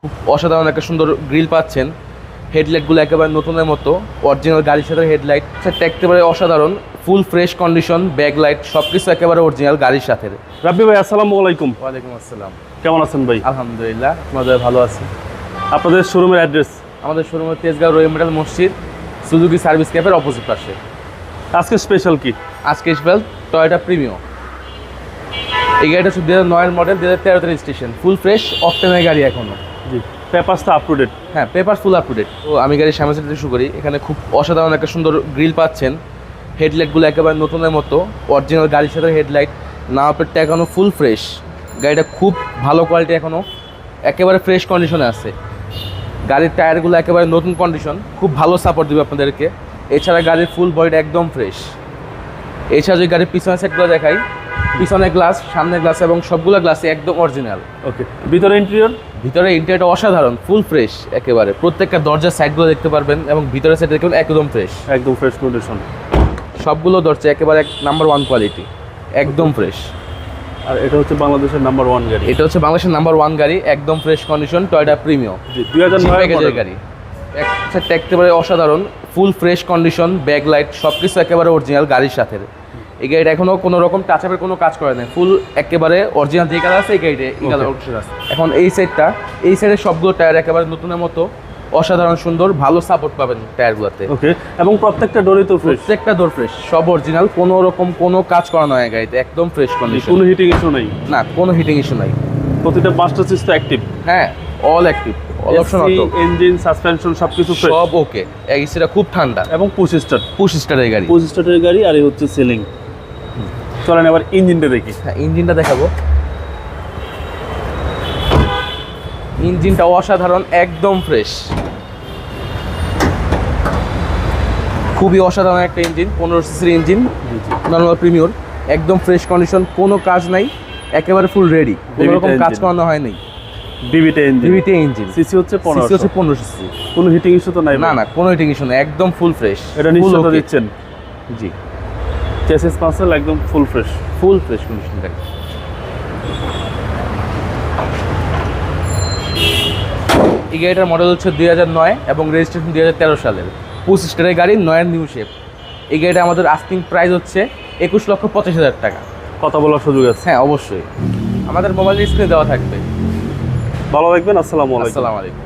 খুব অসাধারণ একটা সুন্দর গ্রিল পাচ্ছেন। হেডলাইটগুলো একেবারে নতুনের মতো, অরিজিনাল গাড়ির সাথে হেডলাইট সেটটা একেবারে অসাধারণ, ফুল ফ্রেশ কন্ডিশন, ব্যাকলাইট সব কিছু একেবারে অরিজিনাল গাড়ির সাথে। রাব্বি ভাই আসসালামু আলাইকুম। ওয়ালাইকুম আসসালাম। কেমন আছেন ভাই? আলহামদুলিল্লাহ, আপনাদের ভালো আছি। আপনাদের শোরুমের অ্যাড্রেস? আমাদের শোরুমের তেজগাঁও রহিম মেটাল মসজিদ, সুজুকি সার্ভিস ক্যাফের অপোজিট পাশে। আজকে স্পেশাল কি? আজকে স্পেশাল টয়োটা প্রিমিও। এই গাড়িটা হচ্ছে 2009 মডেল, 2013 রেজিস্ট্রেশন, ফুল ফ্রেশ অকটেনের গাড়ি এখনো। জি, পেপারস তো আপ টু ডেট? হ্যাঁ, paper full up to date. তো আমি গাড়ির সামনে থেকে শুরু করি। এখানে খুব অসাধারণ একটা সুন্দর গ্রিল পাচ্ছেন। হেডলাইটগুলো একেবারে নতুনের মতো, অরিজিনাল গাড়ির সাথে হেডলাইট, নাম্বারটা এখনও ফুল ফ্রেশ। গাড়িটা খুব ভালো কোয়ালিটি, এখনও একেবারে ফ্রেশ কন্ডিশনে আছে। গাড়ির টায়ারগুলো একেবারে নতুন কন্ডিশন, খুব ভালো সাপোর্ট দেবে আপনাদেরকে। এছাড়া গাড়ির ফুল বডিটা একদম ফ্রেশ। এছাড়া যদি গাড়ির পিছনের সাইডগুলো দেখাই, পিছনের গ্লাস, সামনের গ্লাস এবং সবগুলো গ্লাসে একদম অরিজিনাল। ওকে, ভিতরে ইন্টেরিয়র? ভিতরে ইন্টেরিয়রটা অসাধারণ, ফুল ফ্রেশ একেবারে। প্রত্যেকটা দরজার সাইডগুলো দেখতে পারবেন এবং ভিতরের সাইড দেখবেন একদম ফ্রেশ, একদম ফ্রেশ কন্ডিশন। সবগুলো দরজা একেবারে নাম্বার 1 কোয়ালিটি, একদম ফ্রেশ। আর এটা হচ্ছে বাংলাদেশের নাম্বার 1 গাড়ি? এটা হচ্ছে বাংলাদেশের নাম্বার 1 গাড়ি, একদম ফ্রেশ কন্ডিশন, টয়োটা প্রিমিও। জি, 2009 প্যাকেজের গাড়ি। একটা একেবারে অসাধারণ, ফুল ফ্রেশ কন্ডিশন, ব্যাকলাইট সব কিছু একেবারে অরিজিনাল গাড়ির সাথে। এই গাড়িটা এখনো কোনো রকম টাচ আপের কোনো কাজ করে নাই, ফুল একেবারে অরিজিনাল যে কালার আছে এই গাড়িতে এই কালার অপশন আছে। এখন এই সাইডের সবগুলো টায়ার একেবারে নতুনের মতো, অসাধারণ সুন্দর, ভালো সাপোর্ট পাবেন টায়ারগুলোতে। ওকে, এবং প্রত্যেকটা ডোরই তো ফ্রেশ? প্রত্যেকটা ডোর ফ্রেশ, সব অরিজিনাল, কোনো রকম কোনো কাজ করা নয় গাড়িতে, একদম ফ্রেশ কন্ডিশন। কোনো হিটিং ইস্যু নেই? না, কোনো হিটিং ইস্যু নাই। প্রতিটা মাস্টার সিস্টেম অ্যাক্টিভ? হ্যাঁ, all active, all option auto, engine, suspension সবকিছু ফ্রেশ, সব ওকে। এসিটা খুব ঠান্ডা এবং পুশ স্টার্ট? পুশ স্টার্টের গাড়ি। পুশ স্টার্টের গাড়ি। আর এই হচ্ছে সিলিং। চলেন এবার ইঞ্জিনটা দেখি। হ্যাঁ, ইঞ্জিনটা দেখাবো। ইঞ্জিনটা অসাধারণ, একদম ফ্রেশ, খুবই অসাধারণ একটা ইঞ্জিন। 15 সিসির ইঞ্জিন, নর্মাল প্রিমিয়র, একদম ফ্রেশ কন্ডিশন, কোনো কাজ নাই, একেবারে ফুল রেডি, কোনো রকম কাজ করানো হয়নি। ডিভিটে ইঞ্জিন। সিসি হচ্ছে 15 সিসি। কোনো হিটিং ইস্যু তো নাই? না না, কোনো হিটিং ইস্যু নাই, একদম ফুল ফ্রেশ। এটা নিশ্চয়তা দিচ্ছেন? জি। চেসিস পাঁচেল একদম ফুল ফ্রেশ কন্ডিশন গাড়ি। এই গাড়িটার মডেল হচ্ছে 2009 এবং রেজিস্ট্রেশন 2013 সালের, 25 স্টারের গাড়ি, 9 নিউ শেপ। এই গাড়িটা আমাদের আস্কিং প্রাইস হচ্ছে 21,85,000 টাকা। কথা বলার সুযোগ আছে? হ্যাঁ, অবশ্যই। আমাদের মোবাইল স্ক্রিনে দেওয়া থাকবে। ভালো থাকবেন। আসসালামু আলাইকুম। আসসালামু আলাইকুম।